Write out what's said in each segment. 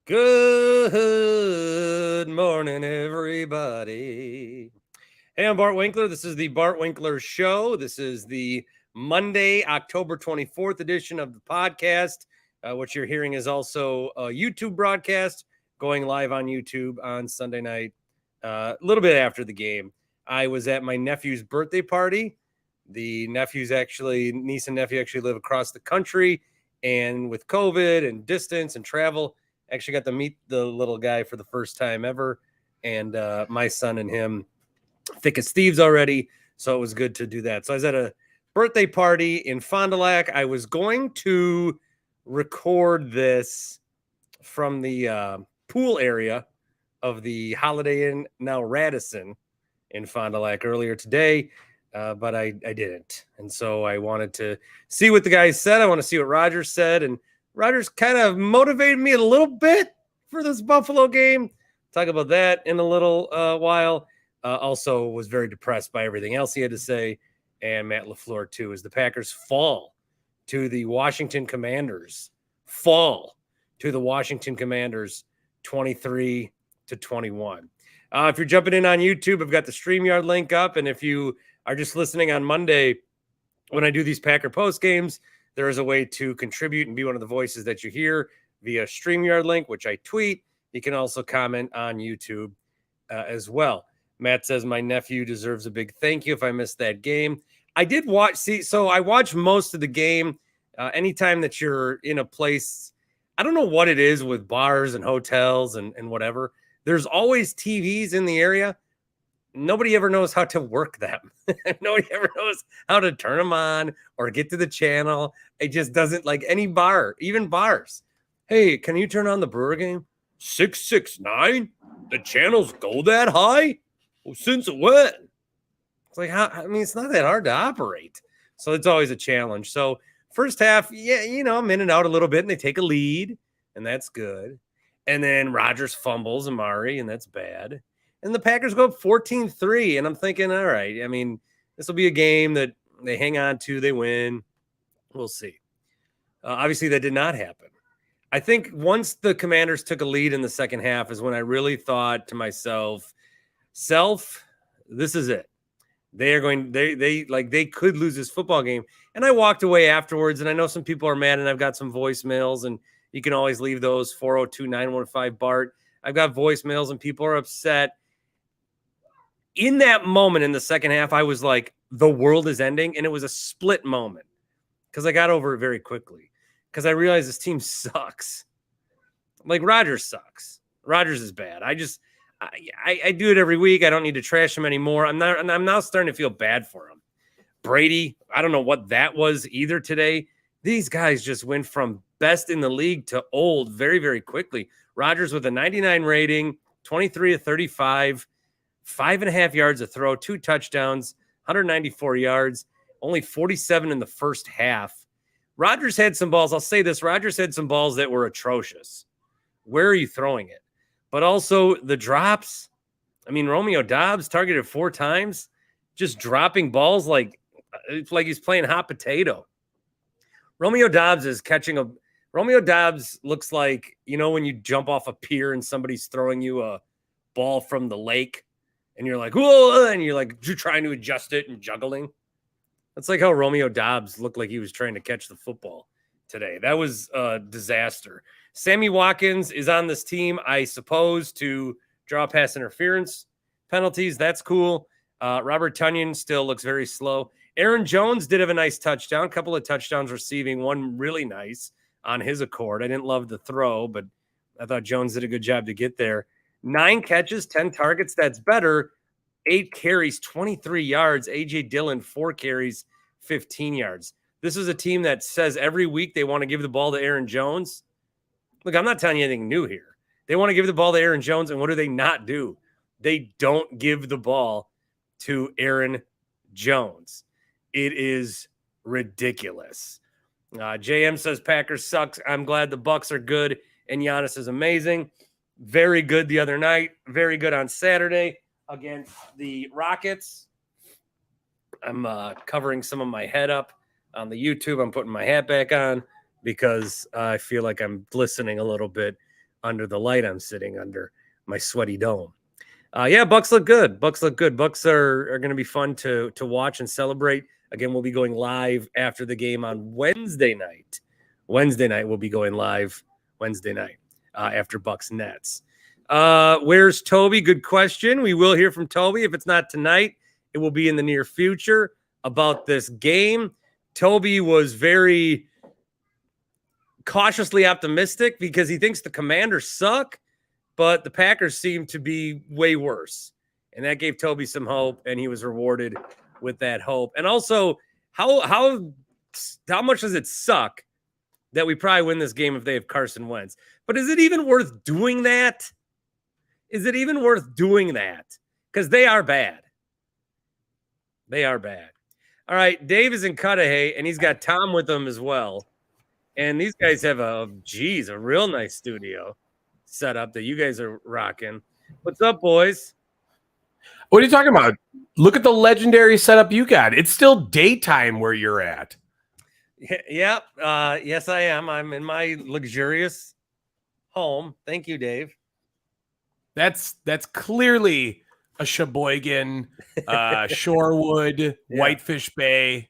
Good morning, everybody. Hey, I'm Bart Winkler. This is the Bart Winkler Show. This is the Monday, October 24th edition of the podcast. What you're hearing is also a YouTube broadcast going live on YouTube on Sunday night, a little bit after the game. I was at my nephew's birthday party. The niece and nephew actually live across the country. And with COVID and distance and travel, actually got to meet the little guy for the first time ever. And my son and him, thick as thieves already. So it was good to do that. So I was at a birthday party in Fond du Lac. I was going to record this from the pool area of the Holiday Inn, now Radisson, in Fond du Lac earlier today. But I didn't. And so I wanted to see what the guys said. I want to see what Rodgers said. And Rodgers kind of motivated me a little bit for this Buffalo game. Talk about that in a little while. Also was very depressed by everything else he had to say. And Matt LaFleur, too, as the Packers fall to the Washington Commanders. 23-21. If you're jumping in on YouTube, I've got the StreamYard link up. And if you are just listening on Monday, when I do these Packer post games, there is a way to contribute and be one of the voices that you hear via StreamYard link, which I tweet. You can also comment on YouTube as well. Matt says, my nephew deserves a big thank you if I missed that game. I did watch. So I watched most of the game. Anytime that you're in a place, I don't know what it is with bars and hotels and whatever. There's always TVs in the area. Nobody ever knows how to work them. Nobody ever knows how to turn them on or get to the channel. It just doesn't, like any bar, even bars. Hey, can you turn on the Brewer game? 669? The channels go that high? Well, since when? It's like, it's not that hard to operate. So it's always a challenge. So first half, I'm in and out a little bit, and they take a lead, and that's good. And then Rodgers fumbles Amari, and that's bad. And the Packers go up 14-3, and I'm thinking, all right, this will be a game that they hang on to, they win. We'll see. Obviously, that did not happen. I think once the Commanders took a lead in the second half is when I really thought to myself, this is it. They could lose this football game. And I walked away afterwards, and I know some people are mad, and I've got some voicemails, and you can always leave those 402-915-BART. I've got voicemails, and people are upset. In that moment in the second half, I was like, the world is ending. And it was a split moment because I got over it very quickly because I realized this team sucks. Like, Rodgers sucks. Rodgers is bad. I do it every week. I don't need to trash him anymore. I'm now starting to feel bad for him. Brady, I don't know what that was either today. These guys just went from best in the league to old very, very quickly. Rodgers with a 99 rating, 23-35, 5.5 yards a throw, 2 touchdowns, 194 yards, only 47 in the first half. Rodgers had some balls. I'll say this. Rodgers had some balls that were atrocious. Where are you throwing it? But also the drops. Romeo Doubs targeted 4 times, just dropping balls like he's playing hot potato. Romeo Doubs looks like, when you jump off a pier and somebody's throwing you a ball from the lake and you're like, whoa, and you're trying to adjust it and juggling. That's like how Romeo Doubs looked like he was trying to catch the football today. That was a disaster. Sammy Watkins is on this team, I suppose, to draw pass interference penalties. That's cool. Robert Tonyan still looks very slow. Aaron Jones did have a nice touchdown, a couple of touchdowns receiving, one really nice on his accord. I didn't love the throw, but I thought Jones did a good job to get there. 9 catches, 10 targets. That's better. 8 carries, 23 yards. A.J. Dillon, 4 carries, 15 yards. This is a team that says every week they want to give the ball to Aaron Jones. Look, I'm not telling you anything new here. They want to give the ball to Aaron Jones, and what do they not do? They don't give the ball to Aaron Jones. It is ridiculous. JM says Packers sucks. I'm glad the Bucks are good, and Giannis is amazing. Very good the other night. Very good on Saturday against the Rockets. I'm covering some of my head up on the YouTube. I'm putting my hat back on because I feel like I'm glistening a little bit under the light I'm sitting under, my sweaty dome. Yeah, Bucks look good. Bucks look good. Bucks are going to be fun to watch and celebrate. Again, we'll be going live after the game on Wednesday night. Wednesday night, we'll be going live Wednesday night after Bucks Nets. Where's Toby? Good question. We will hear from Toby. If it's not tonight, it will be in the near future about this game. Toby was very cautiously optimistic because he thinks the Commanders suck, but the Packers seem to be way worse. And that gave Toby some hope, and he was rewarded with that hope. And also, how much does it suck that we probably win this game if they have Carson Wentz? But is it even worth doing that? Is it even worth doing that? Because they are bad. They are bad. All right, Dave is in Cudahy, and he's got Tom with him as well. And these guys have a real nice studio set up that you guys are rocking. What's up, boys? What are you talking about? Look at the legendary setup you got. It's still daytime where you're at. Yep. Yes, I am. I'm in my luxurious home. Thank you, Dave. That's clearly a Sheboygan, Shorewood, Whitefish Bay.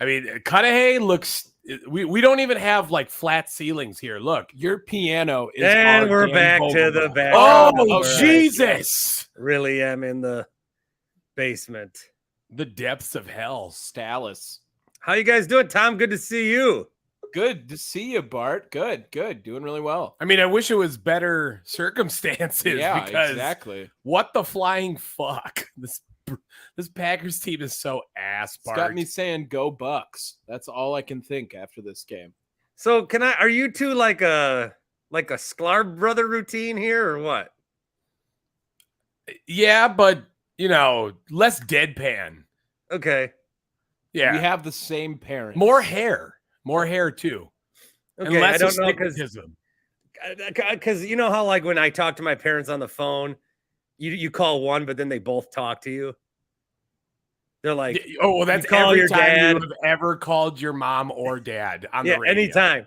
I mean, Cudahy looks. We don't even have like flat ceilings here. Look, your piano is. And we're back to the back. Oh, Jesus! Really am in the basement. The depths of hell. Stalis. How you guys doing, Tom? Good to see you. Good to see you, Bart. Good. Doing really well. I mean, I wish it was better circumstances. Yeah, because exactly. What the flying fuck? This Packers team is so ass. It's got me saying go Bucks. That's all I can think after this game. So are you two like a Sklar brother routine here or what? Yeah, but less deadpan. Okay. Yeah. We have the same parents. More hair too. Okay, and less I don't know because you know how like when I talk to my parents on the phone, you call one, but then they both talk to you. They're like, oh, well, that's call every your time dad. you have ever called your mom or dad on the radio. Anytime.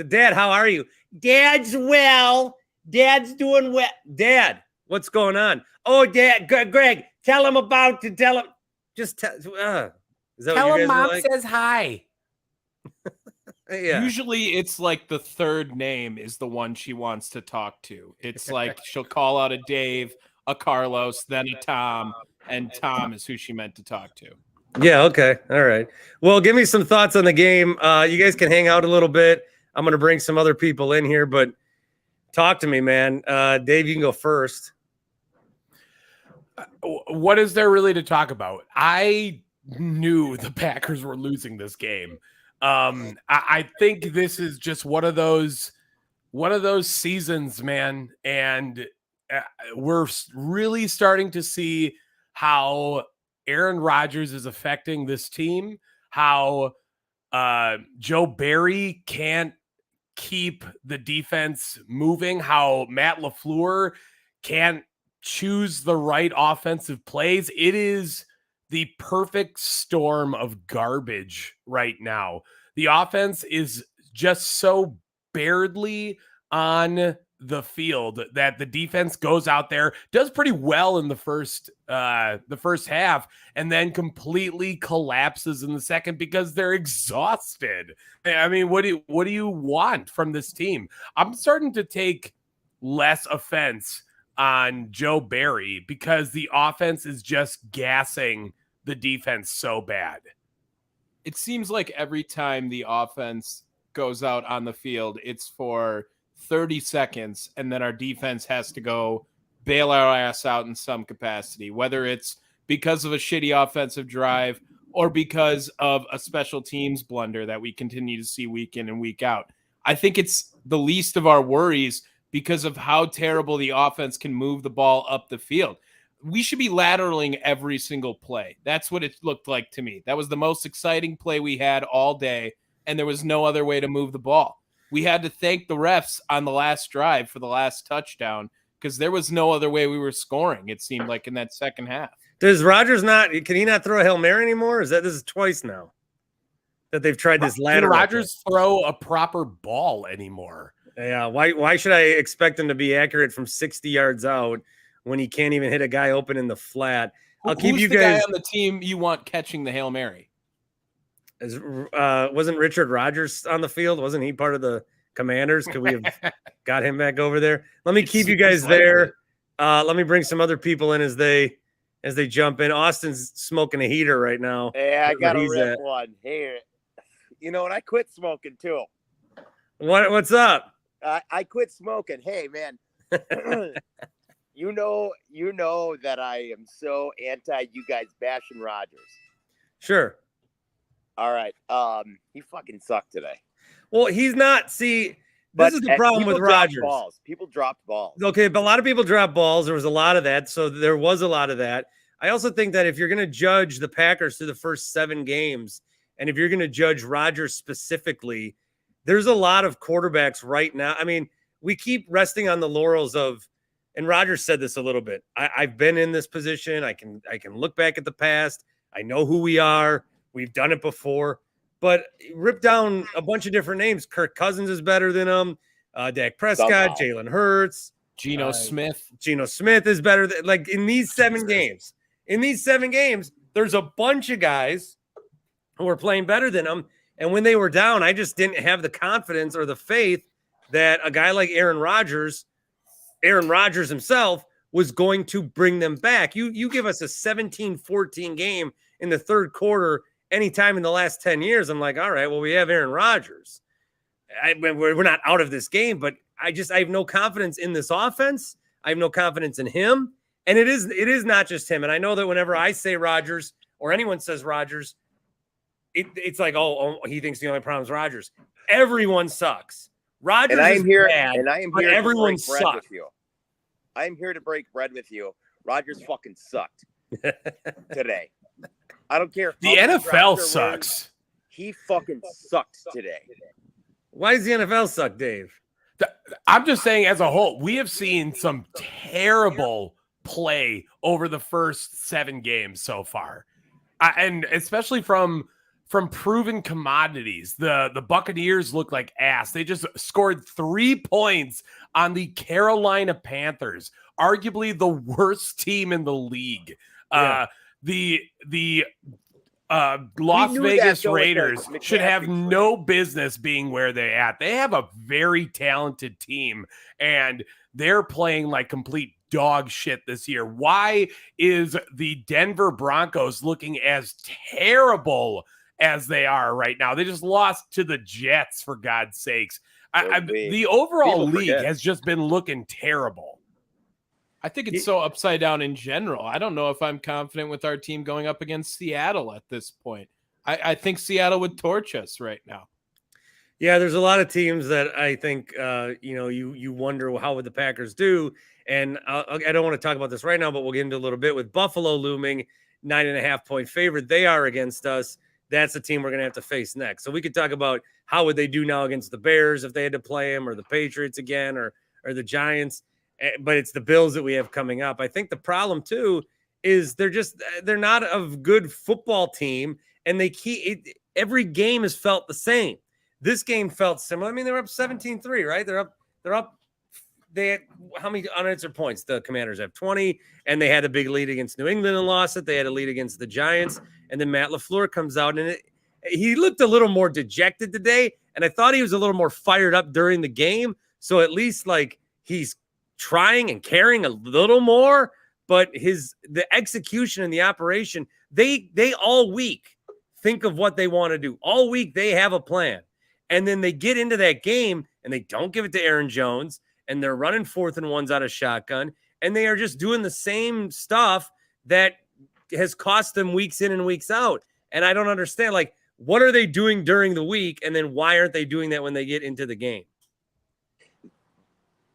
Dad, how are you? Dad's well. Dad's doing well. Dad, what's going on? Oh, Dad, Greg, tell him. Just tell. Is that Tell what you him guys mom like? says hi. Yeah. Usually it's like the third name is the one she wants to talk to. It's like she'll call out a Dave, a Carlos, then a Tom, and Tom is who she meant to talk to. Yeah, okay. All right. Well, give me some thoughts on the game. You guys can hang out a little bit. I'm going to bring some other people in here, but talk to me, man. Dave, you can go first. What is there really to talk about? I knew the Packers were losing this game. I think this is just one of those seasons, man. And we're really starting to see how Aaron Rodgers is affecting this team, how Joe Barry can't keep the defense moving, how Matt LaFleur can't choose the right offensive plays. It is the perfect storm of garbage right now. The offense is just so barely on the field that the defense goes out there, does pretty well in the first half, and then completely collapses in the second because they're exhausted. I mean, what do you want from this team? I'm starting to take less offense on Joe Barry because the offense is just gassing the defense so bad. It seems like every time the offense goes out on the field, it's for 30 seconds, and then our defense has to go bail our ass out in some capacity, whether it's because of a shitty offensive drive or because of a special teams blunder that we continue to see week in and week out. I think it's the least of our worries because of how terrible the offense can move the ball up the field. We should be lateraling every single play. That's what it looked like to me. That was the most exciting play we had all day, and there was no other way to move the ball. We had to thank the refs on the last drive for the last touchdown because there was no other way we were scoring, it seemed like, in that second half. Does Rodgers can he not throw a Hail Mary anymore? This is twice now that they've tried this lateral. Can Rodgers throw a proper ball anymore? Yeah. Why should I expect him to be accurate from 60 yards out when he can't even hit a guy open in the flat? I'll keep Who's you the guys. guy on the team you want catching the Hail Mary? Wasn't Richard Rodgers on the field? Wasn't he part of the Commanders? Could we have got him back over there? Let me keep you guys there. Let me bring some other people in as they jump in. Austin's smoking a heater right now. Hey, I got a He's rip at. one. Hey, you know what? I quit smoking too. What's up? I quit smoking. Hey, man. you know that I am so anti you guys bashing Rodgers. Sure. All right. He fucking sucked today. Well, he's not. See, this is the problem with Rodgers. People dropped balls. Okay, but a lot of people drop balls. There was a lot of that. So there was a lot of that. I also think that if you're going to judge the Packers through the first 7 games, and if you're going to judge Rodgers specifically, there's a lot of quarterbacks right now. I mean, we keep resting on the laurels of, and Rodgers said this a little bit. I've been in this position. I can look back at the past. I know who we are. We've done it before. But rip down a bunch of different names. Kirk Cousins is better than him. Dak Prescott, Jalen Hurts, Geno Smith. Geno Smith is better than, like, in these 7 games. In these 7 games, there's a bunch of guys who are playing better than him. And when they were down, I just didn't have the confidence or the faith that a guy like Aaron Rodgers himself, was going to bring them back. You give us a 17-14 game in the third quarter anytime in the last 10 years. I'm like, all right, well, we have Aaron Rodgers. We're not out of this game, but I have no confidence in this offense. I have no confidence in him. And it is not just him. And I know that whenever I say Rodgers or anyone says Rodgers, it's like, oh, he thinks the only problem is Rodgers. Everyone sucks. Rodgers is bad, and I am here everyone sucks. I am here to break bread with you. Rodgers fucking sucked today. I don't care. The NFL sucks. He fucking sucked today. Why does the NFL suck, Dave? I'm just saying, as a whole, we have seen some terrible play over the first 7 games so far, and especially from proven commodities. The Buccaneers look like ass. They just scored 3 points on the Carolina Panthers, arguably the worst team in the league. Yeah. The Las Vegas Raiders should have no business being where they're at. They have a very talented team, and they're playing like complete dog shit this year. Why is the Denver Broncos looking as terrible as they are right now? They just lost to the Jets, for God's sakes. The overall league has just been looking terrible. I think it's so upside down in general. I don't know if I'm confident with our team going up against Seattle at this point. I think Seattle would torch us right now. Yeah, there's a lot of teams that I think, you wonder how would the Packers do. And I don't want to talk about this right now, but we'll get into a little bit with Buffalo looming 9.5-point favorite. They are against us. That's the team we're going to have to face next. So we could talk about how would they do now against the Bears if they had to play them, or the Patriots again, or the Giants. But it's the Bills that we have coming up. I think the problem too is they're not a good football team, and every game has felt the same. This game felt similar. I mean, they're up 17-3, right? They're up. They had how many unanswered points? The Commanders have 20, and they had a big lead against New England and lost it. They had a lead against the Giants, and then Matt LaFleur comes out, and he looked a little more dejected today, and I thought he was a little more fired up during the game. So at least like he's trying and caring a little more, but the execution and the operation, they all week think of what they want to do. All week they have a plan. And then they get into that game and they don't give it to Aaron Jones, and they're running 4th and 1s out of shotgun, and they are just doing the same stuff that has cost them weeks in and weeks out. And I don't understand, like, what are they doing during the week, and then why aren't they doing that when they get into the game?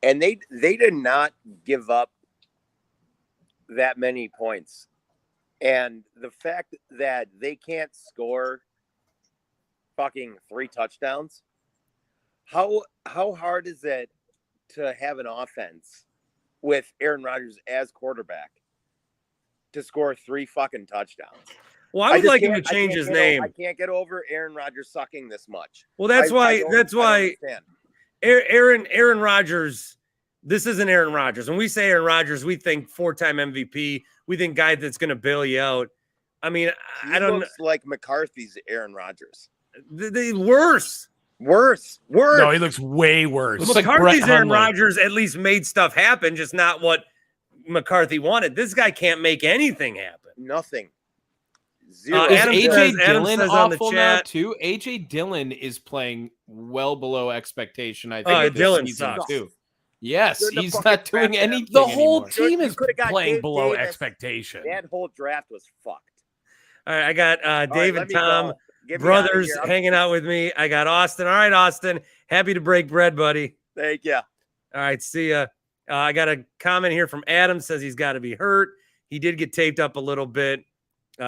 And they did not give up that many points. And the fact that they can't score fucking 3 touchdowns, how hard is it to have an offense with Aaron Rodgers as quarterback to score 3 fucking touchdowns? Well, I would like him to change his name. I can't get over Aaron Rodgers sucking this much. Well, that's why Aaron Rodgers. This isn't Aaron Rodgers. When we say Aaron Rodgers, we think 4-time MVP. We think guy that's going to bail you out. I mean, He I don't know. looks like McCarthy's Aaron Rodgers. The worse. No, he looks way worse. Looks like McCarthy's Brett Aaron Hundley. Rodgers at least made stuff happen, just not what McCarthy wanted. This guy can't make anything happen. Nothing. Zero. Is Adam AJ says- Adam Dillon says on the awful now chat- too? AJ Dillon is playing well below expectation. I Oh, think this Dillon season, sucks. too. Yes, Good to he's fucking not doing crack him. anything. The whole anymore. team You is coulda got playing Gabe below Davis. expectation. That whole draft was fucked. All right, I got All right, Dave let and me Tom, go. Get me outta brothers, here. hanging out with me. I got Austin. All right, Austin. Happy to break bread, buddy. Thank you. All right, see ya. I got a comment here from Adam. Says he's got to be hurt. He did get taped up a little bit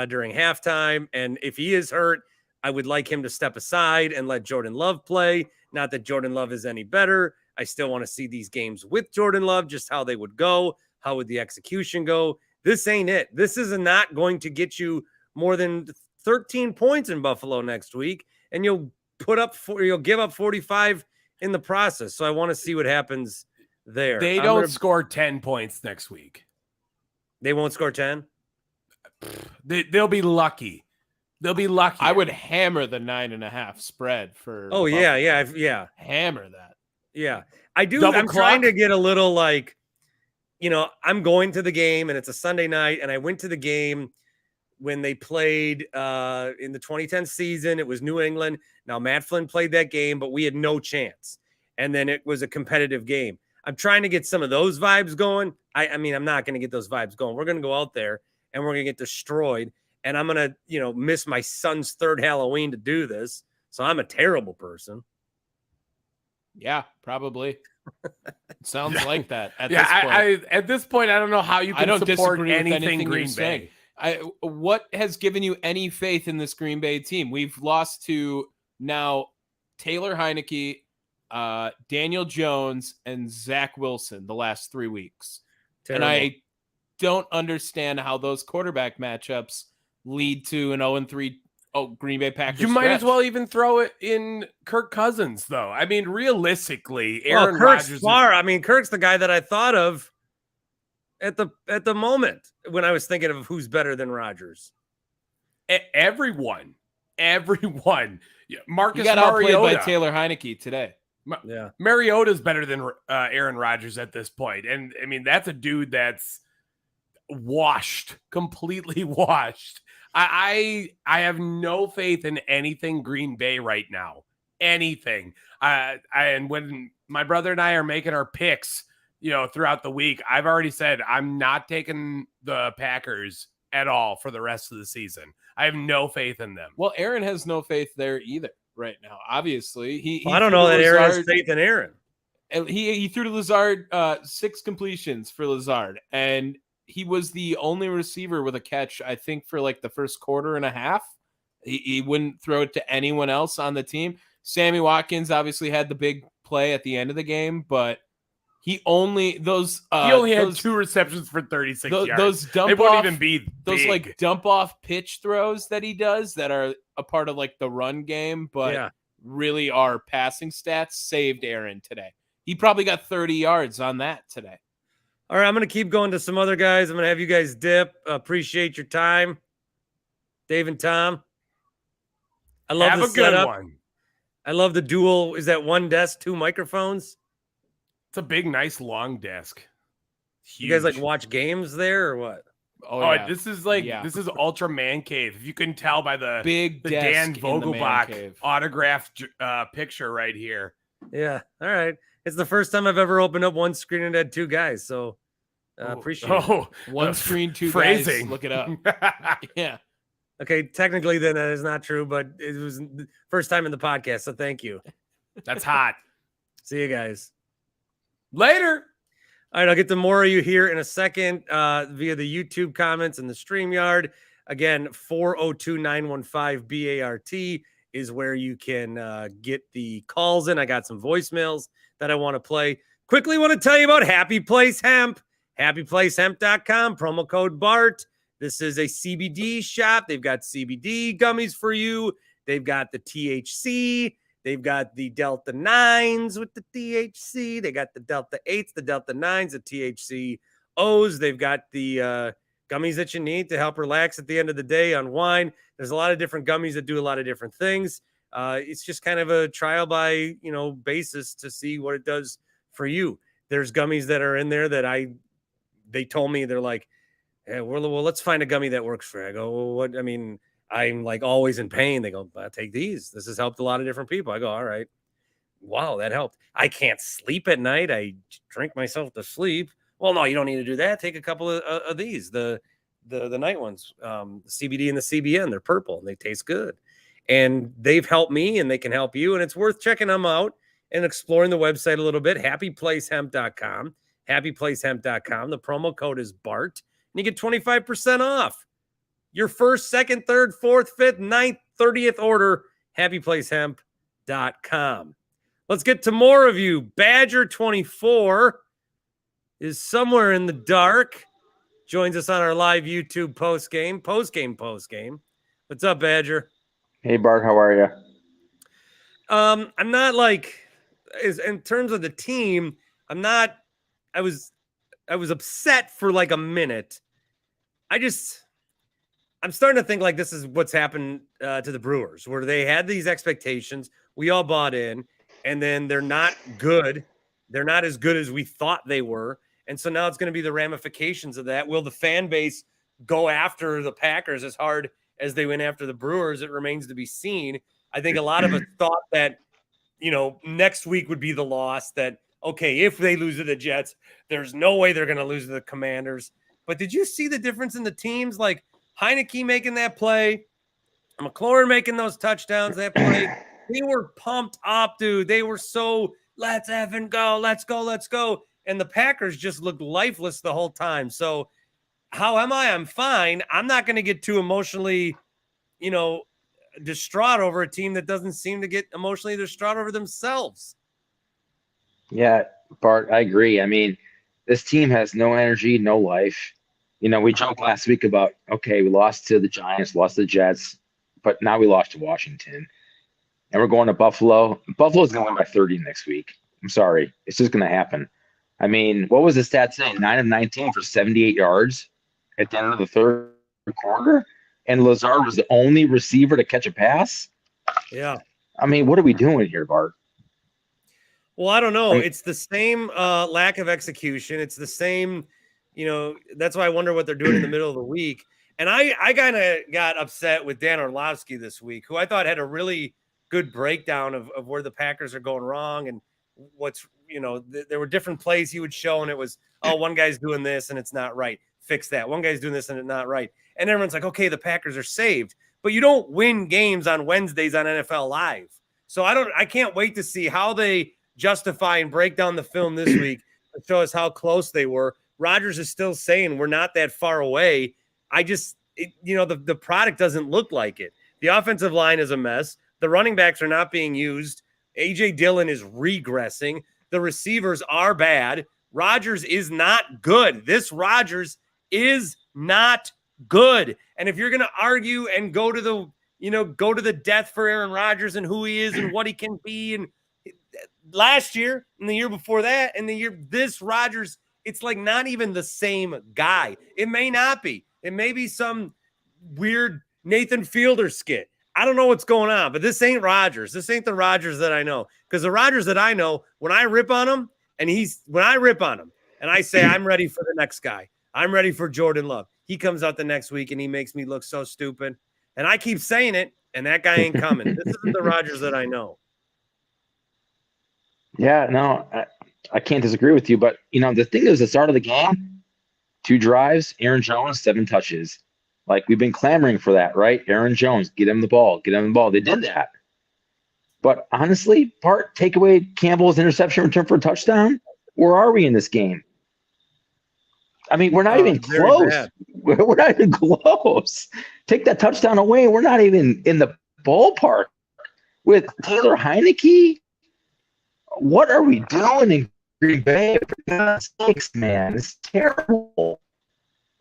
during halftime. And if he is hurt, I would like him to step aside and let Jordan Love play. Not that Jordan Love is any better. I still want to see these games with Jordan Love, just how they would go. How would the execution go? This ain't it. This is not going to get you more than 13 points in Buffalo next week. And you'll give up 45 in the process. So I want to see what happens there. They don't score 10 points next week. They won't score 10. They'll be lucky. They'll be lucky. I would hammer the 9.5 spread for. Oh yeah, yeah. Hammer that. Yeah. I do. Double I'm trying clock? to get a little like, I'm going to the game and it's a Sunday night, and I went to the game when they played in the 2010 season. It was New England. Now Matt Flynn played that game, but we had no chance. And then it was a competitive game. I'm trying to get some of those vibes going. I mean, I'm not going to get those vibes going. We're going to go out there and we're going to get destroyed. And I'm going to, miss my son's third Halloween to do this. So I'm a terrible person. Yeah, probably. Sounds like that. At Yeah, this point. at this point, I don't know how you I can don't support disagree with anything anything Green you're Bay. saying. What has given you any faith in this Green Bay team? We've lost to now Taylor Heineke, Daniel Jones, and Zach Wilson the last 3 weeks. Terrible. And I don't understand how those quarterback matchups lead to an 0-3 Green Bay Packers. You might as stretch. well even throw it in Kirk Cousins, though. I mean, realistically, Well, Aaron Kirk's Rodgers. far. I mean, Kirk's the guy that I thought of at the moment when I was thinking of who's better than Rodgers. Everyone. Yeah, Marcus You got outplayed by Mariota. Taylor Heineke today. Yeah. Mariota's better than Aaron Rodgers at this point. And I mean, that's a dude that's washed, completely washed. I have no faith in anything Green Bay right now. Anything. And when my brother and I are making our picks, throughout the week, I've already said I'm not taking the Packers at all for the rest of the season. I have no faith in them. Well, Aaron has no faith there either right now. Obviously, he I don't threw know to that Aaron has Lazard- faith in Aaron. He threw to Lazard 6 completions for Lazard, and he was the only receiver with a catch, I think, for like the first quarter and a half. He wouldn't throw it to anyone else on the team. Sammy Watkins obviously had the big play at the end of the game, but he only He only had those, 2 receptions for 36 those, yards. those They dump won't off, even be those big. like dump off pitch throws that he does that are a part of like the run game, but Yeah. really are passing stats saved Aaron today. He probably got 30 yards on that today. All right, I'm going to keep going to some other guys. I'm going to have you guys dip. Appreciate your time. Dave and Tom. I love Have the a good setup. one. I love the dual. Is that one desk, 2 microphones? It's a big, nice, long desk. You guys like Huge. watch games there or what? Oh, yeah. this is this is ultra man cave. If you can tell by the Big desk Dan in the man Vogelbach cave. autographed picture right here. Yeah. All right. It's the first time I've ever opened up one screen and had 2 guys. So appreciate it. Oh, One screen, 2 phrasing. guys. Look it up. Yeah. Okay. Technically, then that is not true, but it was the first time in the podcast. So thank you. That's hot. See you guys. Later. All right, I'll get to more of you here in a second via the YouTube comments and the StreamYard. Again, 402-915-BART is where you can get the calls in. I got some voicemails that I want to play. Quickly want to tell you about Happy Place Hemp, happyplacehemp.com, promo code BART. This is a CBD shop. They've got CBD gummies for you. They've got the THC. They've got the Delta 9s with the THC. They got the Delta 8s, the Delta 9s, the THC O's. They've got the gummies that you need to help relax at the end of the day, unwind. There's a lot of different gummies that do a lot of different things. It's just kind of a trial by, basis to see what it does for you. There's gummies that are in there that they told me, they're like, hey, well, let's find a gummy that works for you. I go, well, what? I mean, I'm like always in pain. They go, take these. This has helped a lot of different people. I go, all right. Wow, that helped. I can't sleep at night. I drink myself to sleep. Well, no, you don't need to do that. Take a couple of these, the night ones, the CBD and the CBN. They're purple and they taste good. And they've helped me and they can help you. And it's worth checking them out and exploring the website a little bit. HappyPlaceHemp.com. HappyPlaceHemp.com. The promo code is BART. And you get 25% off your first, second, third, fourth, fifth, ninth, 30th order. HappyPlaceHemp.com. Let's get to more of you. Badger24 is somewhere in the dark. Joins us on our live YouTube post game. What's up, Badger? Hey, Bart, how are you? I'm not like, in terms of the team, I was upset for like a minute. I'm starting to think like this is what's happened to the Brewers, where they had these expectations. We all bought in, and then they're not good. They're not as good as we thought they were. And so now it's going to be the ramifications of that. Will the fan base go after the Packers as hard as they went after the Brewers? It remains to be seen. I think a lot of us thought that, next week would be the loss, that, okay, if they lose to the Jets, there's no way they're going to lose to the Commanders. But did you see the difference in the teams? Like Heineke making that play, McLaurin making those touchdowns, that play. They were pumped up, dude. They were so, let's effing go. Let's go. Let's go. And the Packers just looked lifeless the whole time. So how am I? I'm fine. I'm not going to get too emotionally, distraught over a team that doesn't seem to get emotionally distraught over themselves. Yeah, Bart, I agree. I mean, this team has no energy, no life. We joked last week about, okay, we lost to the Giants, lost to the Jets, but now we lost to Washington. And we're going to Buffalo. Buffalo's going to win by 30 next week. I'm sorry. It's just going to happen. I mean, what was the stat saying? 9 of 19 for 78 yards at the end of the third quarter? And Lazard was the only receiver to catch a pass? Yeah. I mean, what are we doing here, Bart? Well, I don't know. It's the same lack of execution. It's the same, that's why I wonder what they're doing in the middle of the week. And I kind of got upset with Dan Orlovsky this week, who I thought had a really good breakdown of where the Packers are going wrong and what's, there were different plays he would show, and it was, oh, one guy's doing this and it's not right. Fix that. One guy's doing this and it's not right. And everyone's like, okay, the Packers are saved. But you don't win games on Wednesdays on NFL Live. So I can't wait to see how they justify and break down the film this week to show us how close they were. Rodgers is still saying we're not that far away. The product doesn't look like it. The offensive line is a mess. The running backs are not being used. A.J. Dillon is regressing. The receivers are bad. Rodgers is not good. This Rodgers is not good. And if you're going to argue and go to the death for Aaron Rodgers and who he is and what he can be, and last year and the year before that and this Rodgers, it's like not even the same guy. It may not be. It may be some weird Nathan Fielder skit. I don't know what's going on, but this ain't Rodgers. This ain't the Rodgers that I know. Because the Rodgers that I know, when I rip on him and I say I'm ready for the next guy, I'm ready for Jordan Love, he comes out the next week and he makes me look so stupid. And I keep saying it, and that guy ain't coming. This isn't the Rodgers that I know. Yeah, no, I can't disagree with you. But, the thing is, the start of the game, 2 drives, Aaron Jones, 7 touches. Like, we've been clamoring for that, right? Aaron Jones, get him the ball. They did that. But honestly, Bart, take away Campbell's interception return for a touchdown. Where are we in this game? I mean, we're not even close. We're not even close. Take that touchdown away. We're not even in the ballpark with Taylor Heineke. What are we doing in Green Bay? For God's sakes, man, it's terrible.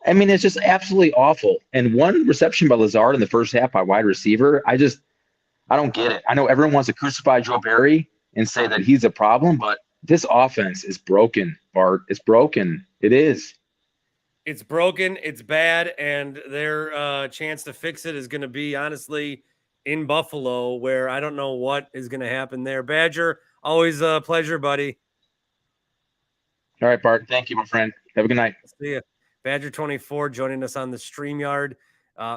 I mean, it's just absolutely awful. And one reception by Lazard in the first half by wide receiver, I don't get it. I know everyone wants to crucify Joe Barry and say that he's a problem, but this offense is broken, Bart. It's broken. It is. It's broken. It's bad, and their chance to fix it is going to be honestly in Buffalo, where I don't know what is going to happen there. Badger, always a pleasure, buddy. All right, Bart. Thank you, my friend. Have a good night. See ya. Badger 24 joining us on the StreamYard.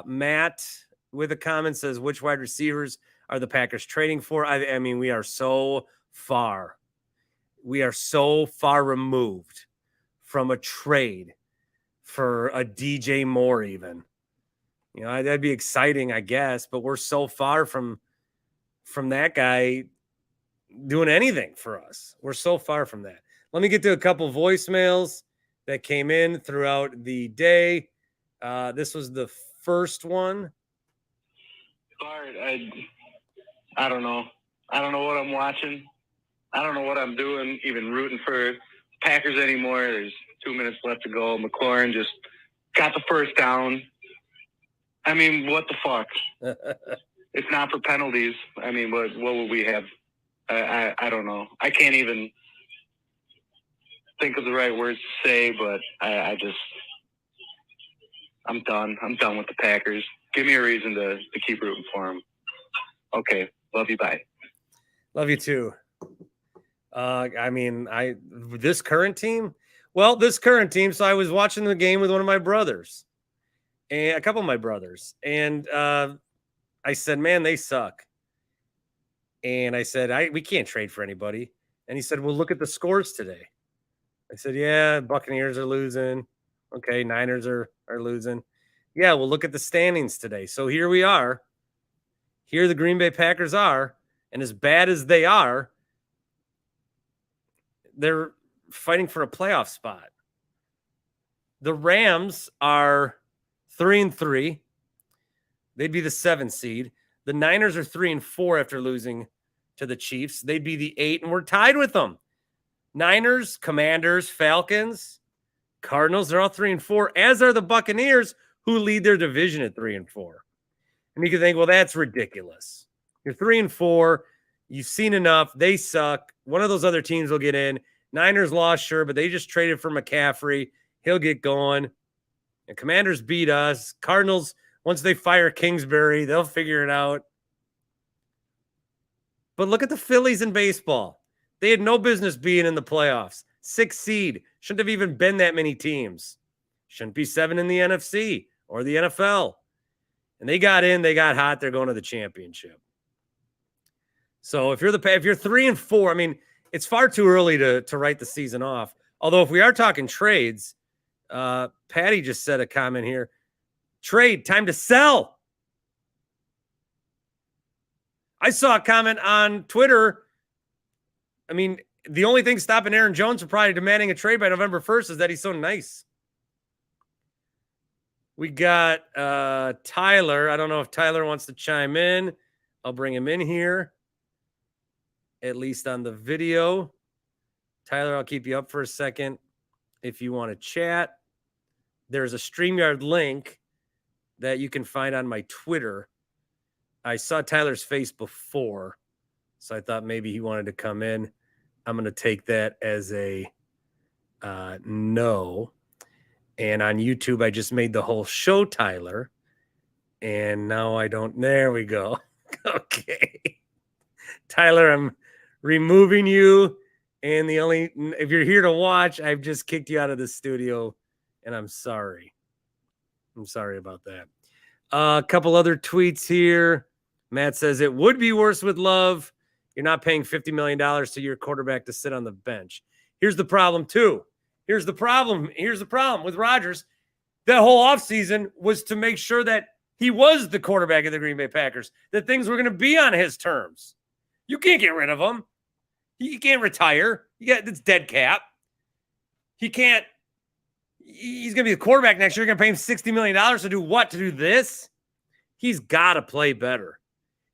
Matt with a comment says, which wide receivers are the Packers trading for? I mean, we are so far. We are so far removed from a trade for a DJ Moore even. You know, that'd be exciting, I guess, but we're so far from that guy doing anything for us. We're so far from that. Let me get to a couple voicemails that came in throughout the day. This was the first one. Bart, I don't know. I don't know what I'm watching. I don't know what I'm doing, even rooting for Packers anymore. There's 2 minutes left to go. McLaurin just got the first down. I mean, what the fuck? It's not for penalties. I mean, what would we have? I don't know. I can't even think of the right words to say, but I'm done. I'm done with the Packers. Give me a reason to keep rooting for them. Okay. Love you. Bye. Love you too. I mean, this current team. So I was watching the game with one of my brothers and a couple of my brothers. And I said, man, they suck. And I said, we can't trade for anybody. And he said, well, look at the scores today. I said, yeah, Buccaneers are losing. Okay, Niners are losing. Yeah, well, look at the standings today. So here we are. Here the Green Bay Packers are. And as bad as they are, they're fighting for a playoff spot. The Rams are 3-3. They'd be the 7th seed. The Niners are 3-4 after losing to the Chiefs. They'd be the 8, and we're tied with them. Niners, Commanders, Falcons, Cardinals, they're all 3-4, as are the Buccaneers, who lead their division at 3-4. And you can think, well, that's ridiculous. You're 3-4. You've seen enough. They suck. One of those other teams will get in. Niners lost, sure, but they just traded for McCaffrey. He'll get going. And Commanders beat us. Cardinals, once they fire Kingsbury, they'll figure it out. But look at the Phillies in baseball. They had no business being in the playoffs. 6th seed. Shouldn't have even been that many teams. Shouldn't be 7 in the NFC or the NFL. And they got in, they got hot, they're going to the championship. So if you're 3-4, I mean, it's far too early to write the season off. Although if we are talking trades, Patty just said a comment here. Trade, time to sell. I saw a comment on Twitter. I mean, the only thing stopping Aaron Jones from probably demanding a trade by November 1st is that he's so nice. We got Tyler. I don't know if Tyler wants to chime in. I'll bring him in here, at least on the video. Tyler, I'll keep you up for a second if you want to chat. There's a StreamYard link that you can find on my Twitter. I saw Tyler's face before, so I thought maybe he wanted to come in. I'm going to take that as a no. And on YouTube, I just made the whole show, Tyler. And now I don't. There we go. Okay. Tyler, I'm removing you. And if you're here to watch, I've just kicked you out of the studio. And I'm sorry. I'm sorry about that. A couple other tweets here. Matt says, it would be worse with Love. You're not paying $50 million to your quarterback to sit on the bench. Here's the problem, too. Here's the problem with Rodgers. That whole offseason was to make sure that he was the quarterback of the Green Bay Packers, that things were going to be on his terms. You can't get rid of him. He can't retire. It's dead cap. He can't. He's going to be the quarterback next year. You're going to pay him $60 million to do what? To do this? He's got to play better.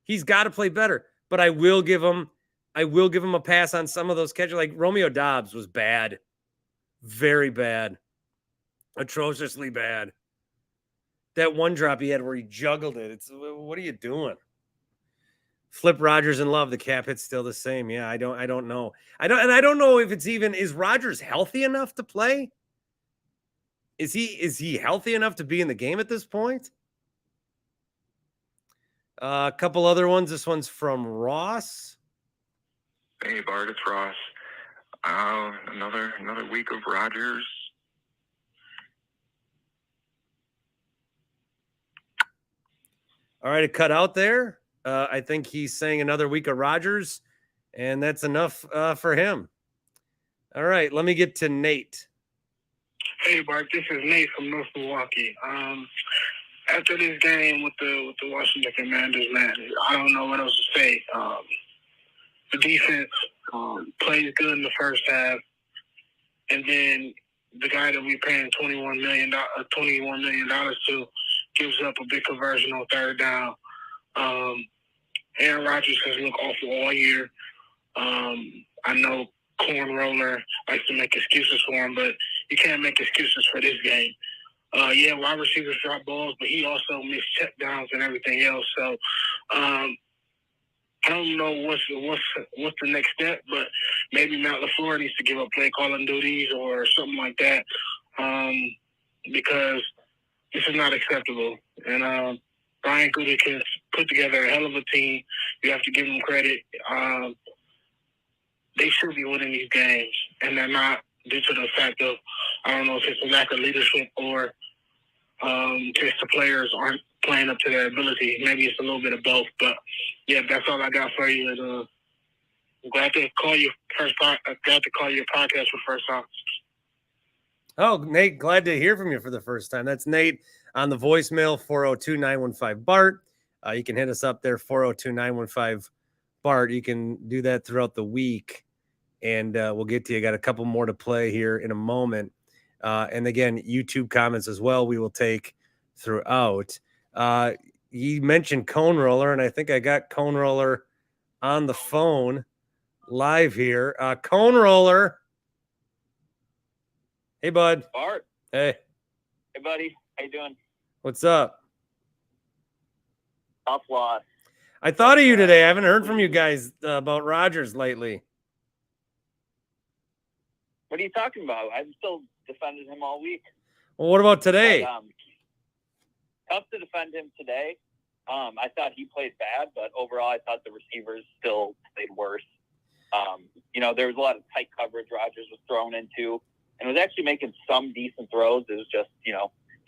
He's got to play better. But I will give him a pass on some of those catches. Like Romeo Doubs was bad. Very bad. Atrociously bad. That one drop he had where he juggled it. What are you doing? Flip Rodgers and Love. The cap hit's still the same. Yeah, I don't know. I don't know if it's even, is Rodgers healthy enough to play? Is he healthy enough to be in the game at this point? A couple other ones. This one's from Ross. Hey Bart, it's Ross. Another week of Rodgers. All right, it cut out there. I think he's saying another week of Rodgers, and that's enough for him. All right, let me get to Nate. Hey Bart, this is Nate from North Milwaukee. After this game with the Washington Commanders, man, I don't know what else to say. The defense plays good in the first half, and then the guy that we paying $21 million to gives up a big conversion on third down. Aaron Rodgers has looked awful all year. I know Corn Roller likes to make excuses for him, but you can't make excuses for this game. Yeah, wide receivers drop balls, but he also missed check downs and everything else. So I don't know what's the next step, but maybe Matt LaFleur needs to give up play calling duties or something like that, because this is not acceptable. And Brian Gutekunst has put together a hell of a team. You have to give them credit. They should be winning these games, and they're not due to the fact of, I don't know if it's a lack of leadership or just the players aren't playing up to their ability. Maybe it's a little bit of both. But, yeah, that's all I got for you. And I'm glad to call you your podcast for first time. Oh, Nate, glad to hear from you for the first time. That's Nate on the voicemail, 402-915-BART. You can hit us up there, 402-915-BART. You can do that throughout the week, and we'll get to you. Got a couple more to play here in a moment. And again, YouTube comments as well we will take throughout. You mentioned Cone Roller, and I think I got Cone Roller on the phone live here. Cone Roller. Hey, bud. Bart. Hey. Hey, buddy. How you doing? What's up? Tough loss. I thought of you today. I haven't heard from you guys about Rodgers lately. What are you talking about? I've still defended him all week. Well, what about today? But, tough to defend him today. I thought he played bad, but overall I thought the receivers still played worse. There was a lot of tight coverage Rodgers was thrown into, and was actually making some decent throws. It was just,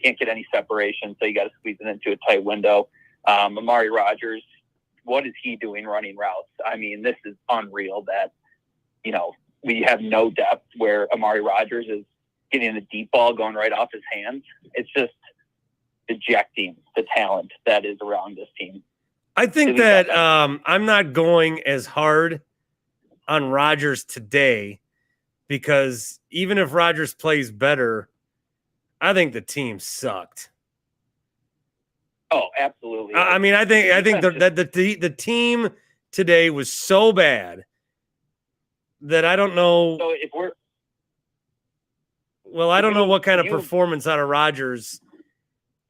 can't get any separation, so you got to squeeze it into a tight window. Amari Rodgers, what is he doing running routes? I mean, this is unreal that, we have no depth where Amari Rodgers is getting a deep ball going right off his hands. It's just dejecting the talent that is around this team. I think that I'm not going as hard on Rodgers today, because even if Rodgers plays better, I think the team sucked. Oh, absolutely. I mean, I think that the team today was so bad that I don't know. So if we're I don't know what kind of performance out of Rodgers,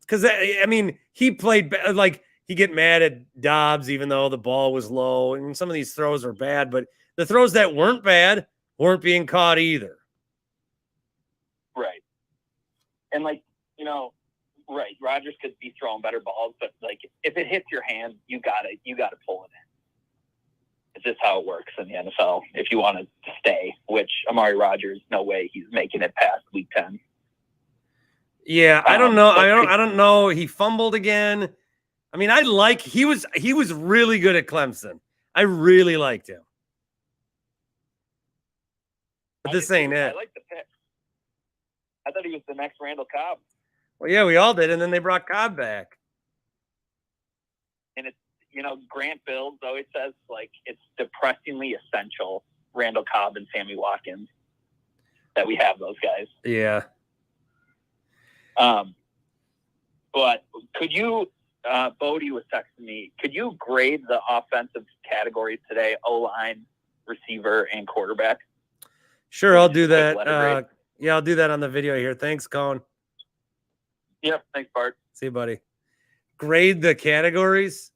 because I mean, he played like he get mad at Dobbs even though the ball was low, and some of these throws are bad, but the throws that weren't bad weren't being caught either. Right. And right, Rodgers could be throwing better balls, but if it hits your hand, you gotta pull it in. It's just how it works in the NFL. If you want to stay, which Amari Rodgers, no way he's making it past week 10. Yeah, I don't know. I don't know. He fumbled again. I mean, he was really good at Clemson. I really liked him. But this ain't it. I like the pick. I thought he was the next Randall Cobb. Well, yeah, we all did, and then they brought Cobb back. And it's, Grant Bills always says, it's depressingly essential, Randall Cobb and Sammy Watkins, that we have those guys. Yeah. But could you, Bodie was texting me, could you grade the offensive categories today, O-line, receiver, and quarterback? Sure, I'll do that. Yeah, I'll do that on the video here. Thanks, Colin. Yep, thanks, Bart. See you, buddy. Grade the categories.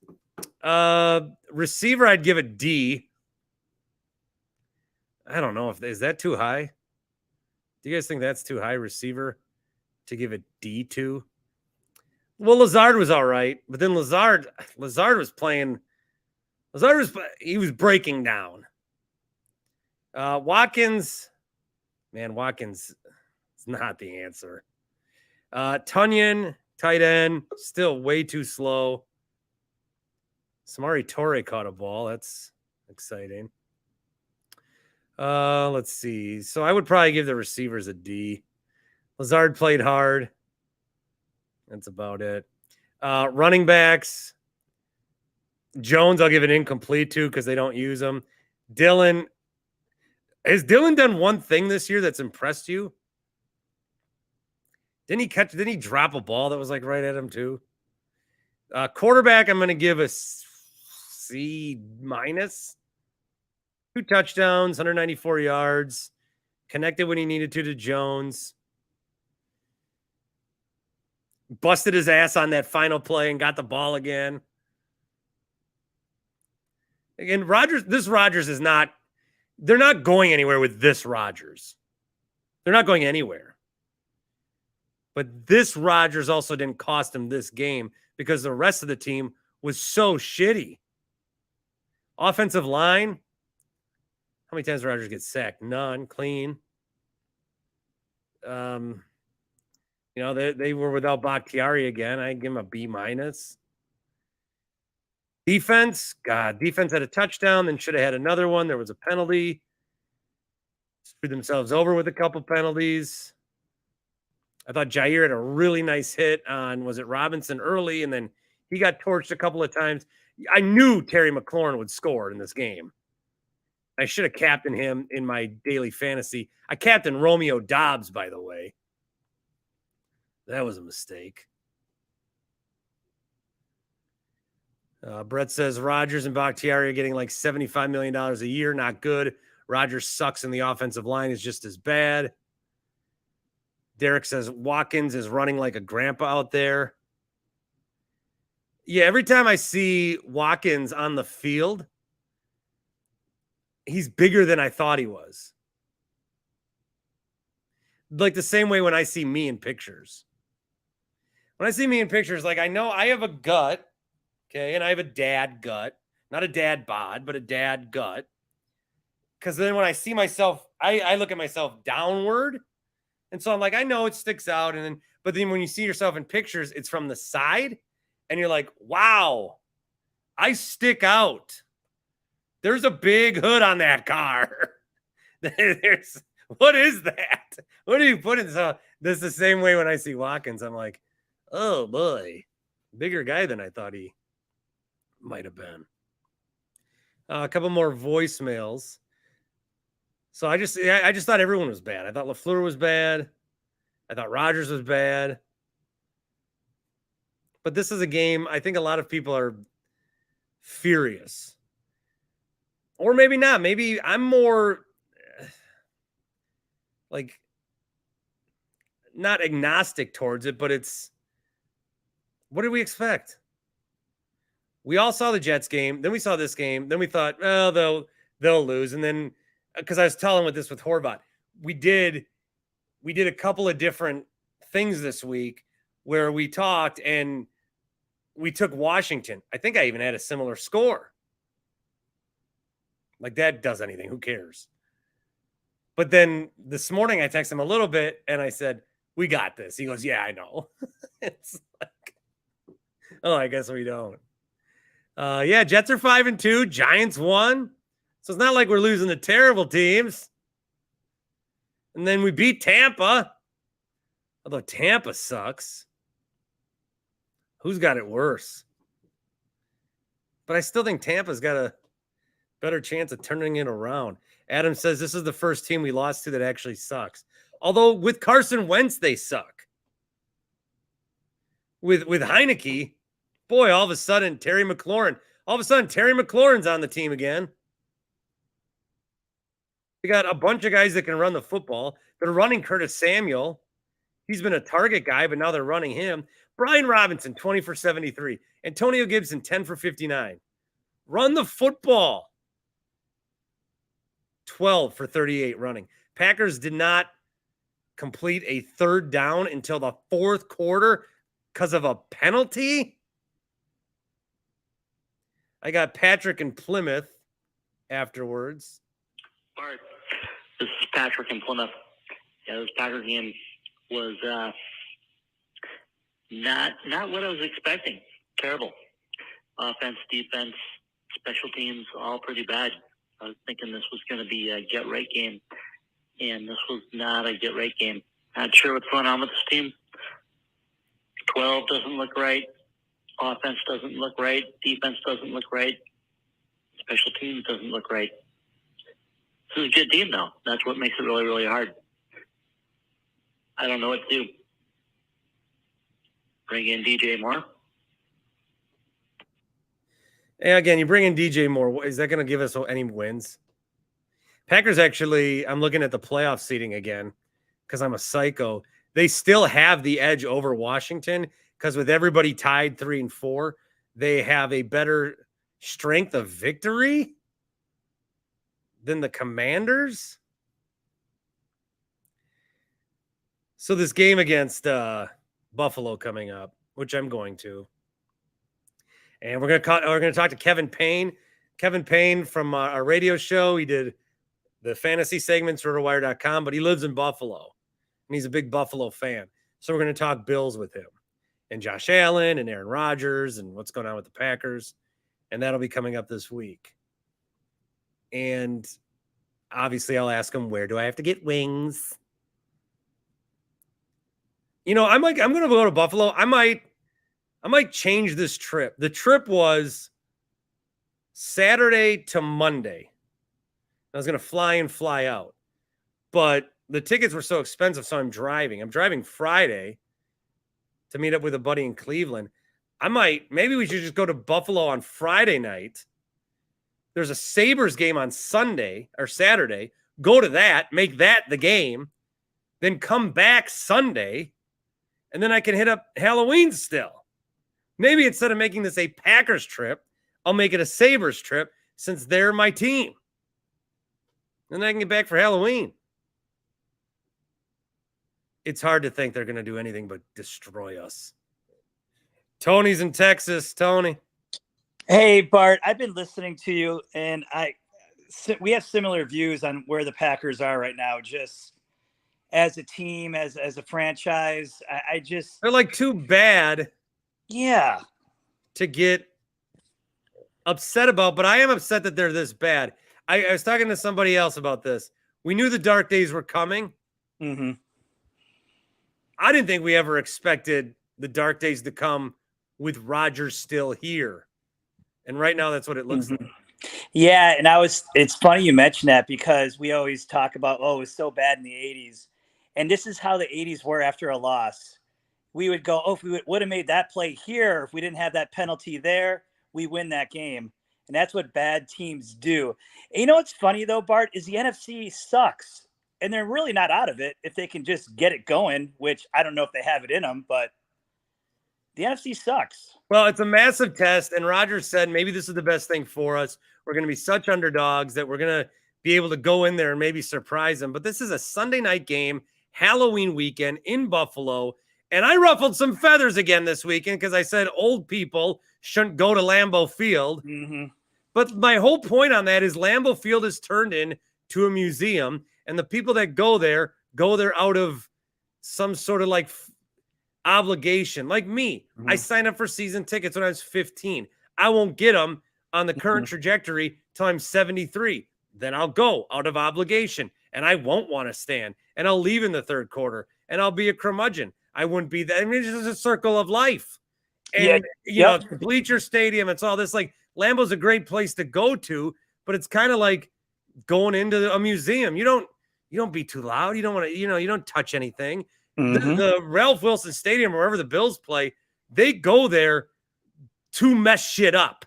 Receiver, I'd give a D. I don't know is that too high? Do you guys think that's too high, receiver, to give a D to? Well, Lazard was all right, but then Lazard was playing. He was breaking down. Watkins is not the answer. Tunyon, tight end, still way too slow. Samori Torre caught a ball. That's exciting. Let's see. So I would probably give the receivers a D. Lazard played hard. That's about it. Running backs. Jones, I'll give it incomplete to because they don't use him. Dylan. Has Dylan done one thing this year that's impressed you? Didn't he drop a ball that was like right at him too? Quarterback, I'm going to give a C-. 2 touchdowns, 194 yards. Connected when he needed to Jones. Busted his ass on that final play and got the ball again. Again, this Rodgers is not, they're not going anywhere with this Rodgers. They're not going anywhere. But this Rodgers also didn't cost him this game because the rest of the team was so shitty. Offensive line. How many times did Rodgers get sacked? None. Clean. They were without Bakhtiari again. I give him a B-. Defense. Defense had a touchdown, then should have had another one. There was a penalty. Screwed themselves over with a couple penalties. I thought Jair had a really nice hit on, was it Robinson early? And then he got torched a couple of times. I knew Terry McLaurin would score in this game. I should have captained him in my daily fantasy. I captained Romeo Dobbs, by the way. That was a mistake. Brett says Rodgers and Bakhtiari are getting like $75 million a year. Not good. Rodgers sucks and the offensive line is just as bad. Derek says Watkins is running like a grandpa out there. Yeah, every time I see Watkins on the field, he's bigger than I thought he was. Like the same way when I see me in pictures. When I see me in pictures, like I know I have a gut, okay, and I have a dad gut. Not a dad bod, but a dad gut. Because then when I see myself, I look at myself downward. And so I'm like, I know it sticks out. But then when you see yourself in pictures, it's from the side. And you're like, wow, I stick out. There's a big hood on that car. What is that? What are you putting? So this is the same way when I see Watkins. I'm like, oh boy, bigger guy than I thought he might have been. A couple more voicemails. So I just thought everyone was bad. I thought LaFleur was bad. I thought Rodgers was bad. But this is a game I think a lot of people are furious. Or maybe not. Maybe I'm more like not agnostic towards it, but it's what did we expect? We all saw the Jets game, then we saw this game, then we thought, oh, they'll lose. And then because I was telling with Horvat, we did a couple of different things this week where we talked and we took Washington. I think I even had a similar score. Like that does anything. Who cares? But then this morning I texted him a little bit and I said, we got this. He goes, yeah, I know. It's like, oh, I guess we don't. Yeah, Jets are 5-2. Giants won. So it's not like we're losing to terrible teams. And then we beat Tampa. Although Tampa sucks. Who's got it worse? But I still think Tampa's got a better chance of turning it around. Adam says this is the first team we lost to that actually sucks. Although with Carson Wentz, they suck. With Heineke, boy, all of a sudden, Terry McLaurin's on the team again. We got a bunch of guys that can run the football. They're running Curtis Samuel. He's been a target guy, but now they're running him. Brian Robinson, 20 for 73. Antonio Gibson, 10 for 59. Run the football. 12 for 38 running. Packers did not complete a third down until the fourth quarter because of a penalty. I got Patrick in Plymouth afterwards. Bart, this is Patrick in Plymouth. Yeah, this Packer game was not what I was expecting. Terrible. Offense, defense, special teams, all pretty bad. I was thinking this was going to be a get-right game, and this was not a get-right game. Not sure what's going on with this team. 12 doesn't look right. Offense doesn't look right. Defense doesn't look right. Special teams doesn't look right. This is a good team, though. That's what makes it really, really hard. I don't know what to do. Bring in DJ Moore. And again, you bring in DJ Moore. Is that going to give us any wins? Packers actually, I'm looking at the playoff seating again because I'm a psycho. They still have the edge over Washington because with everybody tied 3 and 4, they have a better strength of victory than the Commanders. So this game against Buffalo coming up, which I'm going to. And we're going to talk to Kevin Payne. Kevin Payne from our radio show. He did the fantasy segments, rotowire.com, but he lives in Buffalo. And he's a big Buffalo fan. So we're going to talk Bills with him. And Josh Allen and Aaron Rodgers and what's going on with the Packers. And that'll be coming up this week. And obviously I'll ask him, where do I have to get wings? You know, I'm going to go to Buffalo. I might change this trip. The trip was Saturday to Monday. I was going to fly in, fly out. But the tickets were so expensive, so I'm driving. I'm driving Friday to meet up with a buddy in Cleveland. Maybe we should just go to Buffalo on Friday night. There's a Sabres game on Sunday or Saturday. Go to that, make that the game, then come back Sunday, and then I can hit up Halloween still. Maybe instead of making this a Packers trip, I'll make it a Sabres trip since they're my team. And then I can get back for Halloween. It's hard to think they're going to do anything but destroy us. Tony's in Texas. Tony. Hey, Bart, I've been listening to you, and we have similar views on where the Packers are right now, just as a team, as a franchise. They're like too bad. Yeah. To get upset about, but I am upset that they're this bad. I was talking to somebody else about this. We knew the dark days were coming. Mm-hmm. I didn't think we ever expected the dark days to come with Rodgers still here. And right now, that's what it looks like. Yeah, and it's funny you mentioned that because we always talk about, it was so bad in the 80s. And this is how the 80s were after a loss. We would go, if we would have made that play here, if we didn't have that penalty there, we win that game. And that's what bad teams do. And you know what's funny, though, Bart, is the NFC sucks. And they're really not out of it if they can just get it going, which I don't know if they have it in them, but the NFC sucks. Well, it's a massive test, and Rodgers said maybe this is the best thing for us. We're going to be such underdogs that we're going to be able to go in there and maybe surprise them. But this is a Sunday night game, Halloween weekend in Buffalo, and I ruffled some feathers again this weekend because I said old people shouldn't go to Lambeau Field. Mm-hmm. But my whole point on that is Lambeau Field is turned into a museum, and the people that go there out of some sort of like obligation. Like me, I signed up for season tickets when I was 15. I won't get them on the current trajectory till I'm 73. Then I'll go out of obligation, and I won't want to stand, and I'll leave in the third quarter, and I'll be a curmudgeon. I wouldn't be that. I mean, it's just a circle of life. And, you know, Bleacher Stadium, it's all this. Like, Lambeau's a great place to go to, but it's kind of like going into a museum. You don't be too loud. You don't want to, you don't touch anything. The Ralph Wilson Stadium, wherever the Bills play, they go there to mess shit up.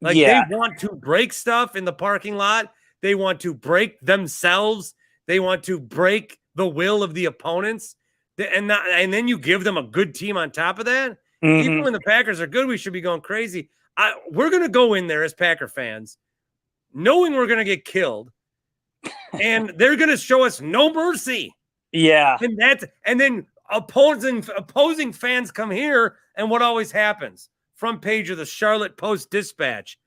Like they want to break stuff in the parking lot. They want to break themselves. They want to break the will of the opponents. And then you give them a good team on top of that. Even when the Packers are good, we should be going crazy. we're going to go in there as Packer fans knowing we're going to get killed, and they're going to show us no mercy. Yeah. And then opposing fans come here, and what always happens? Front page of the Charlotte Post-Dispatch.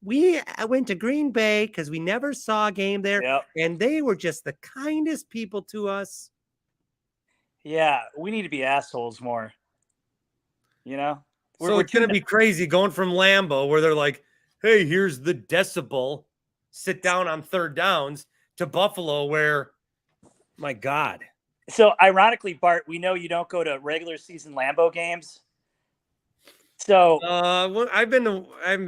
I went to Green Bay because we never saw a game there, and they were just the kindest people to us. Yeah, we need to be assholes more. So it's going to be crazy going from Lambeau, where they're like, hey, here's the decibel, sit down on third downs, to Buffalo, where, my God. So ironically, Bart, we know you don't go to regular season Lambeau games. So well, I haven't been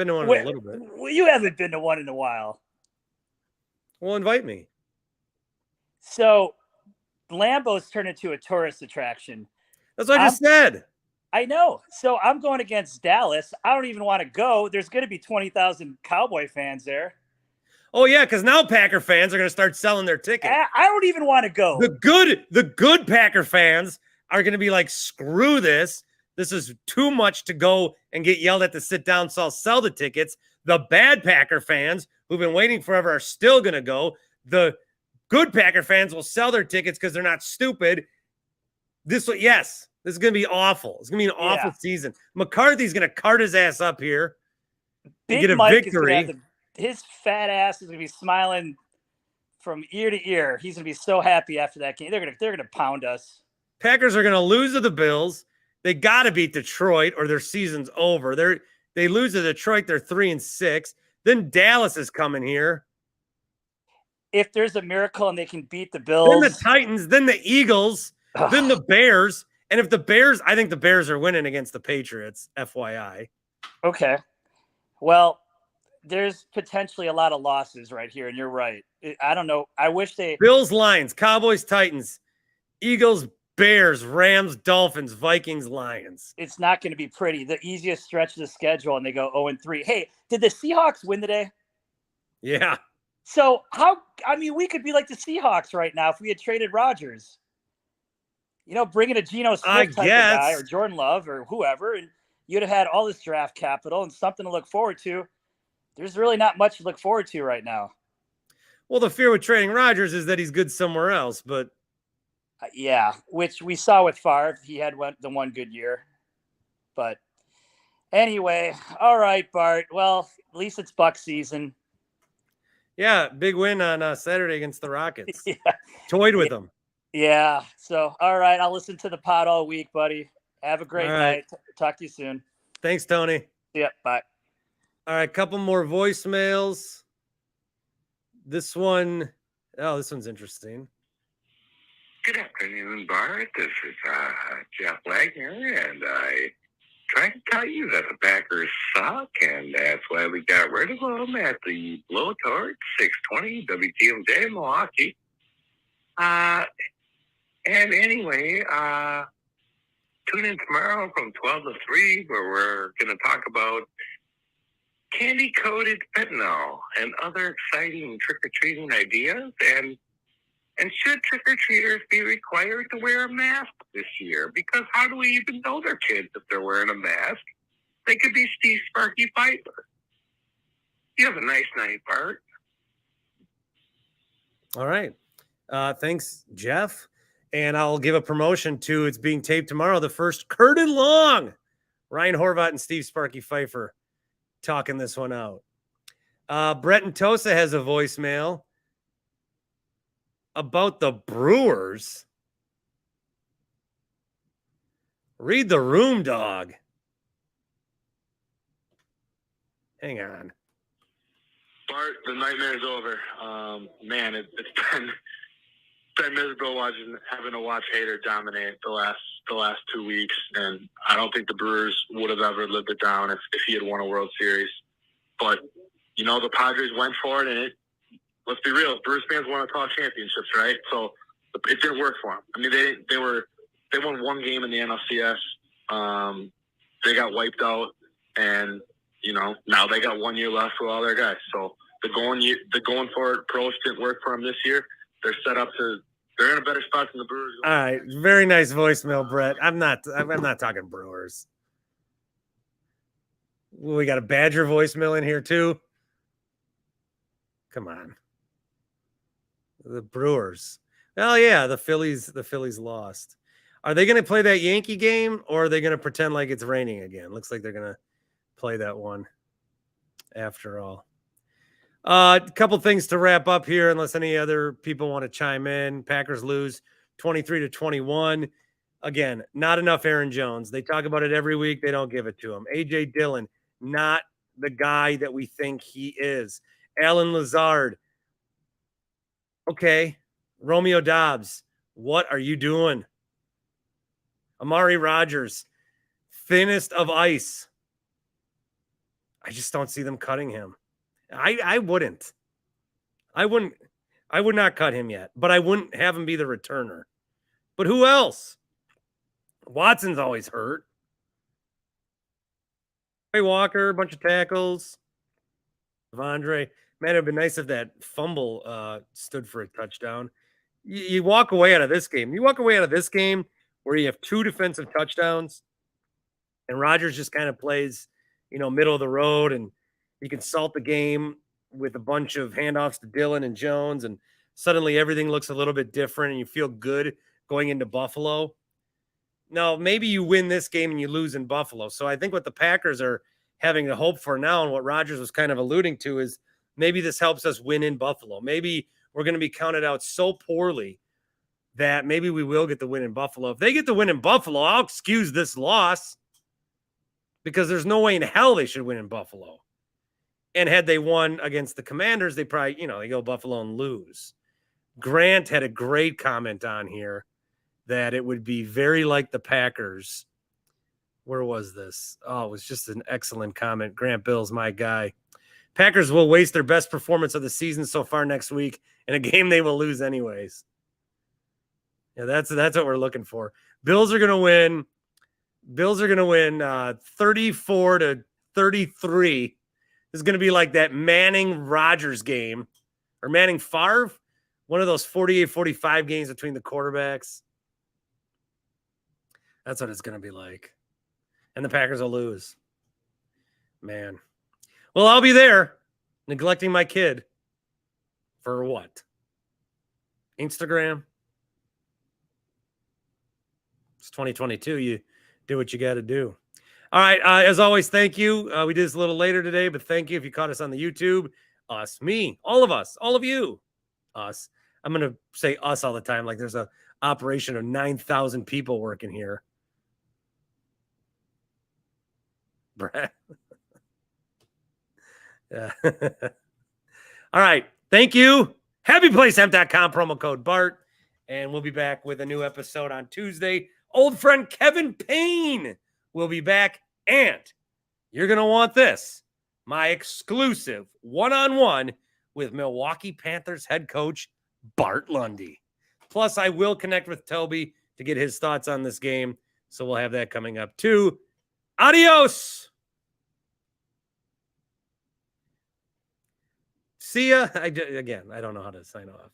to one in a little bit. Well, you haven't been to one in a while. Well, invite me. So Lambeau's turned into a tourist attraction. That's what I just said. I know. So I'm going against Dallas. I don't even want to go. There's going to be 20,000 Cowboy fans there. Oh yeah, because now Packer fans are going to start selling their tickets. I don't even want to go. The good Packer fans are going to be like, screw this. This is too much to go and get yelled at to sit down, so I'll sell the tickets. The bad Packer fans who've been waiting forever are still going to go. The good Packer fans will sell their tickets because they're not stupid. This is going to be awful. It's going to be an awful season. McCarthy's going to cart his ass up here Big to get a Mike victory. His fat ass is going to be smiling from ear to ear. He's going to be so happy after that game. They're going to pound us. Packers are going to lose to the Bills. They got to beat Detroit or their season's over. They lose to Detroit, they're 3-6. Then Dallas is coming here. If there's a miracle and they can beat the Bills. Then the Titans, then the Eagles, then the Bears. And if the Bears, I think the Bears are winning against the Patriots, FYI. Okay. Well, there's potentially a lot of losses right here, and you're right. I don't know. I wish they Bills, Lions, Cowboys, Titans, Eagles, Bears, Rams, Dolphins, Vikings, Lions. It's not going to be pretty. The easiest stretch of the schedule, and they go 0-3. Hey, did the Seahawks win today? Yeah. So we could be like the Seahawks right now if we had traded Rodgers. Bring in a Geno Smith type of guy or Jordan Love or whoever, and you'd have had all this draft capital and something to look forward to. There's really not much to look forward to right now. Well, the fear with trading Rodgers is that he's good somewhere else, but yeah, which we saw with Favre. He had the one good year. But anyway, all right, Bart. Well, at least it's Buck season. Yeah, big win on Saturday against the Rockets. Yeah. Toyed with them. Yeah. So, all right, I'll listen to the pod all week, buddy. Have a great night. Talk to you soon. Thanks, Tony. Yeah, bye. All right, couple more voicemails. This one's interesting. Good afternoon, Bart. This is Jeff Wagner, and I tried to tell you that the Packers suck, and that's why we got rid of them at the Blowtorch 620 WTMJ in Milwaukee. And anyway, tune in tomorrow from 12 to 3, where we're going to talk about candy-coated fentanyl and other exciting trick-or-treating ideas, and should trick-or-treaters be required to wear a mask this year? Because how do we even know they're kids if they're wearing a mask? They could be Steve Sparky Pfeiffer. You have a nice night, Bart. All right. Thanks, Jeff. And I'll give a promotion to, it's being taped tomorrow, the first Curtain Long. Ryan Horvat and Steve Sparky Pfeiffer talking this one out. Brett and Tosa has a voicemail about the Brewers. Read the room, dog. Hang on. Bart, the nightmare's over. Man, it's been miserable having to watch Hader dominate the last 2 weeks, and I don't think the Brewers would have ever lived it down if he had won a World Series. But the Padres went for it, and let's be real, Brewers fans want to talk championships, right? So it didn't work for them. I mean, they won one game in the NLCS. They got wiped out, and now they got 1 year left with all their guys. So the going for it approach didn't work for them this year. They're set up they're in a better spot than the Brewers. All right, very nice voicemail, Brett. I'm not talking Brewers. We got a Badger voicemail in here too. Come on. The Brewers. Oh yeah, the Phillies lost. Are they going to play that Yankee game or are they going to pretend like it's raining again? Looks like they're going to play that one after all. A couple things to wrap up here, unless any other people want to chime in. Packers lose 23-21. Again, not enough Aaron Jones. They talk about it every week. They don't give it to him. A.J. Dillon, not the guy that we think he is. Alan Lazard. Okay. Romeo Dobbs, what are you doing? Amari Rodgers, thinnest of ice. I just don't see them cutting him. I wouldn't. I would not cut him yet, but I wouldn't have him be the returner. But who else? Watson's always hurt. Trey Walker, a bunch of tackles. Devondre. Man, it would be nice if that fumble stood for a touchdown. You walk away out of this game. You walk away out of this game where you have 2 defensive touchdowns and Rodgers just kind of plays, middle of the road, and you can salt the game with a bunch of handoffs to Dillon and Jones, and suddenly everything looks a little bit different and you feel good going into Buffalo. No, maybe you win this game and you lose in Buffalo. So I think what the Packers are having to hope for now, and what Rodgers was kind of alluding to, is maybe this helps us win in Buffalo. Maybe we're going to be counted out so poorly that maybe we will get the win in Buffalo. If they get the win in Buffalo, I'll excuse this loss because there's no way in hell they should win in Buffalo. And had they won against the Commanders, they probably, they go Buffalo and lose. Grant had a great comment on here that it would be very like the Packers. Where was this? Oh, it was just an excellent comment. Grant Bill's my guy. Packers will waste their best performance of the season so far next week in a game they will lose anyways. Yeah, that's what we're looking for. Bills are going to win. Bills are going to win 34-33. This is going to be like that Manning-Rodgers game, or Manning-Favre, one of those 48-45 games between the quarterbacks. That's what it's going to be like. And the Packers will lose. Man. Well, I'll be there neglecting my kid for what? Instagram? It's 2022. You do what you got to do. All right. As always, thank you. We did this a little later today, but thank you if you caught us on the YouTube. Us, me, all of us, all of you. Us. I'm going to say us all the time like there's a operation of 9,000 people working here. Brad. Yeah. All right. Thank you. HappyPlaceHemp.com, promo code BART. And we'll be back with a new episode on Tuesday. Old friend Kevin Payne will be back. And you're going to want this. My exclusive one-on-one with Milwaukee Panthers head coach Bart Lundy. Plus, I will connect with Toby to get his thoughts on this game. So we'll have that coming up too. Adios. See ya. I don't know how to sign off.